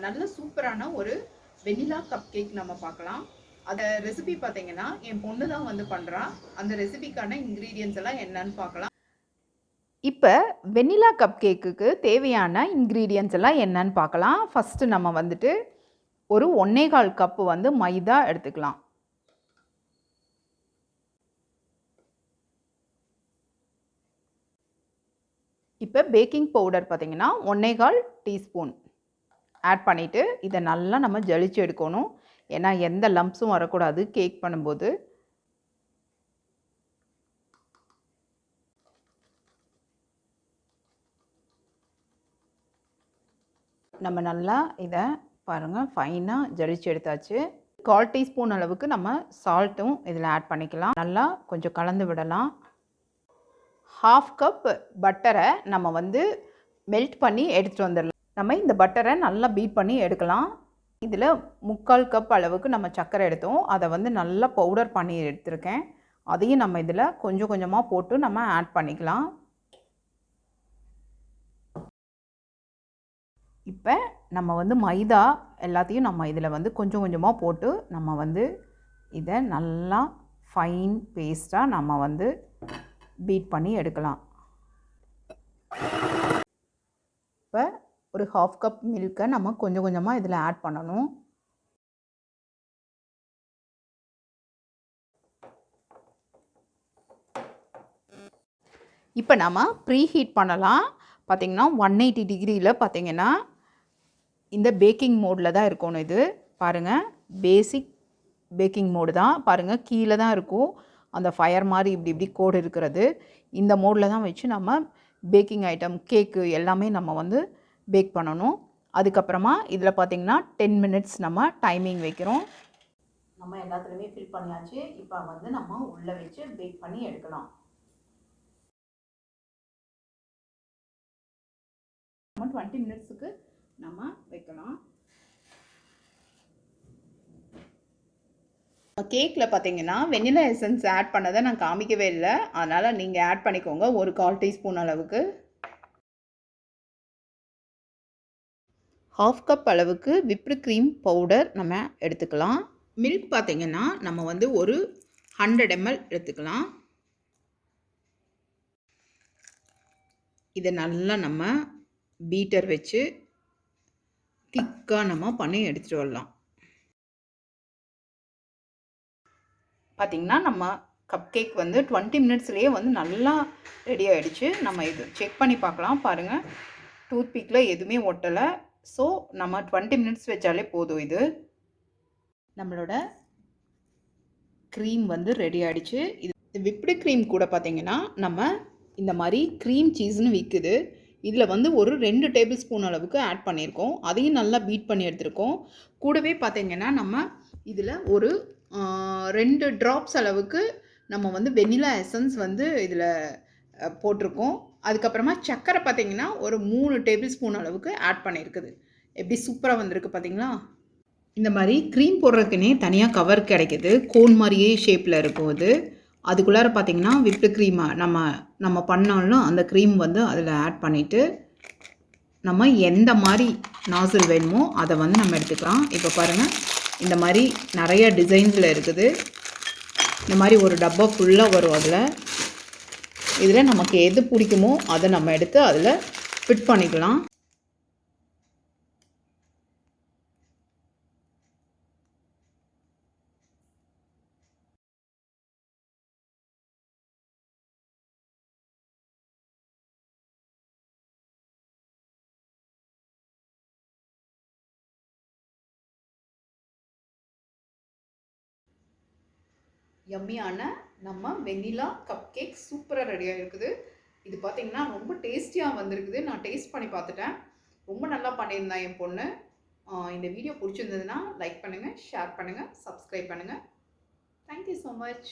நல்ல சூப்பரான ஒரு வெனிலா கப் கேக் நம்ம பார்க்கலாம். அந்த ரெசிபி பார்த்தீங்கன்னா என் பொண்ணு தான் வந்து பண்ணுறா. அந்த ரெசிபிக்கான இன்க்ரீடியன்ஸ் எல்லாம் என்னன்னு பார்க்கலாம். இப்போ வெனிலா கப் கேக்குக்கு தேவையான இன்க்ரீடியன்ஸ் எல்லாம் என்னன்னு பார்க்கலாம். ஃபஸ்ட்டு நம்ம வந்துட்டு ஒரு 1.25 கப்பு வந்து மைதா எடுத்துக்கலாம். இப்போ பேக்கிங் பவுடர் பார்த்தீங்கன்னா 1.25 டீஸ்பூன் ஆட் பண்ணிவிட்டு இதை நல்லா நம்ம ஜலிச்சு எடுக்கணும். ஏன்னா எந்த லம்ப்ஸும் வரக்கூடாது கேக் பண்ணும்போது. நம்ம நல்லா இதை பாருங்கள் ஃபைனாக ஜலிச்சு எடுத்தாச்சு. 1/4 டீஸ்பூன் அளவுக்கு நம்ம சால்ட்டும் இதில் ஆட் பண்ணிக்கலாம். நல்லா கொஞ்சம் கலந்து விடலாம். 1/2 கப் பட்டரை நம்ம வந்து மெல்ட் பண்ணி எடுத்துகிட்டு வந்துடலாம். நம்ம இந்த பட்டரை நல்லா பீட் பண்ணி எடுக்கலாம். இதில் 3/4 கப் அளவுக்கு நம்ம சர்க்கரை எடுத்தோம். அதை வந்து நல்லா பவுடர் பண்ணி எடுத்திருக்கேன். அதையும் நம்ம இதில் கொஞ்சம் கொஞ்சமாக போட்டு நம்ம ஆட் பண்ணிக்கலாம். இப்போ நம்ம வந்து மைதா எல்லாத்தையும் நம்ம இதில் வந்து கொஞ்சம் கொஞ்சமாக போட்டு நம்ம வந்து இதை நல்லா ஃபைன் பேஸ்ட்டாக நம்ம வந்து பீட் பண்ணி எடுக்கலாம். இப்போ ஒரு 1/2 கப் மில்கை நம்ம கொஞ்சம் கொஞ்சமாக இதில் ஆட் பண்ணணும். இப்போ நம்ம ப்ரீ ஹீட் பண்ணலாம். பார்த்திங்கன்னா 180 டிகிரியில் பார்த்திங்கன்னா இந்த பேக்கிங் மோடில் தான் இருக்கணும். இது பாருங்கள் பேசிக் பேக்கிங் மோடு தான். பாருங்கள் கீழே தான் இருக்கும் அந்த ஃபயர் மாதிரி இப்படி இப்படி கோடு இருக்கிறது. இந்த மோடில் தான் வச்சு நம்ம பேக்கிங் ஐட்டம் கேக்கு எல்லாமே நம்ம வந்து பேக் பண்ணணும். அதுக்கப்புறமா இதில் பார்த்திங்கன்னா 10 மினிட்ஸ் நம்ம டைமிங் வைக்கிறோம். நம்ம எல்லாத்துலேயுமே ஃபில் பண்ணியாச்சு. இப்போ வந்து நம்ம உள்ளே வச்சு பேக் பண்ணி எடுக்கலாம். 20 மினிட்ஸுக்கு நம்ம வைக்கலாம். கேக்கில் பார்த்தீங்கன்னா வெனிலா எசன்ஸ் ஆட் பண்ணதை நான் காமிக்கவே இல்லை. அதனால் நீங்கள் ஆட் பண்ணிக்கோங்க ஒரு 1/4 டீஸ்பூன் அளவுக்கு. 1/2 கப் அளவுக்கு விப்டு க்ரீம் பவுடர் நம்ம எடுத்துக்கலாம். மில்க் பார்த்தீங்கன்னா நம்ம வந்து ஒரு 100 ml எடுத்துக்கலாம். இதை நல்லா நம்ம பீட்டர் வச்சு திக்காக நம்ம பண்ணி எடுத்துகிட்டு வரலாம். பார்த்திங்கன்னா நம்ம கப் கேக் வந்து 20 மினிட்ஸ்லேயே வந்து நல்லா ரெடி ஆகிடுச்சு. நம்ம இது செக் பண்ணி பார்க்கலாம். பாருங்கள் டூத் பிக்கில் எதுவுமே ஒட்டலை. ஸோ நம்ம 20 மினிட்ஸ் வச்சாலே போதும். இது நம்மளோட க்ரீம் வந்து ரெடி ஆகிடுச்சு. இது விப்டு க்ரீம் கூட பார்த்திங்கன்னா நம்ம இந்த மாதிரி க்ரீம் சீஸ்னு விற்குது. இதில் வந்து ஒரு 2 டேபிள் ஸ்பூன் அளவுக்கு ஆட் பண்ணியிருக்கோம். அதையும் நல்லா பீட் பண்ணி எடுத்துருக்கோம். கூடவே பார்த்திங்கன்னா நம்ம இதில் ஒரு 2 ட்ராப்ஸ் அளவுக்கு நம்ம வந்து வெனிலா எசன்ஸ் வந்து இதில் போட்டிருக்கோம். அதுக்கப்புறமா சர்க்கரை பார்த்திங்கன்னா ஒரு 3 டேபிள் ஸ்பூன் அளவுக்கு ஆட் பண்ணியிருக்குது. எப்படி சூப்பராக வந்திருக்கு பார்த்திங்களா. இந்த மாதிரி க்ரீம் போடுறதுக்குன்னே தனியாக கவர் கிடைக்கிது. கோன் மாதிரியே ஷேப்பில் இருக்கும். அதுக்குள்ளார பார்த்திங்கன்னா விப்டு க்ரீமாக நம்ம பண்ணாலும் அந்த க்ரீம் வந்து அதில் ஆட் பண்ணிவிட்டு நம்ம எந்த மாதிரி நாசில் வேணுமோ அதை வந்து நம்ம எடுத்துக்கலாம். இப்போ பாருங்கள் இந்த மாதிரி நிறைய டிசைன்ஸில் இருக்குது. இந்த மாதிரி ஒரு டப்பா ஃபுல்லாக வரும். இதில் நமக்கு எது பிடிக்குமோ அதை நம்ம எடுத்து அதில் ஃபிட் பண்ணிக்கலாம். யம்மியான நம்ம வெனிலா கப் கேக் சூப்பராக ரெடியாக இருக்குது. இது பார்த்திங்கன்னா ரொம்ப டேஸ்டியாக வந்திருக்குது. நான் டேஸ்ட் பண்ணி பார்த்துட்டேன். ரொம்ப நல்லா பண்ணியிருந்தேன் என் பொண்ணு. இந்த வீடியோ பிடிச்சிருந்ததுன்னா லைக் பண்ணுங்கள், ஷேர் பண்ணுங்கள், சப்ஸ்கிரைப் பண்ணுங்கள். Thank you so much.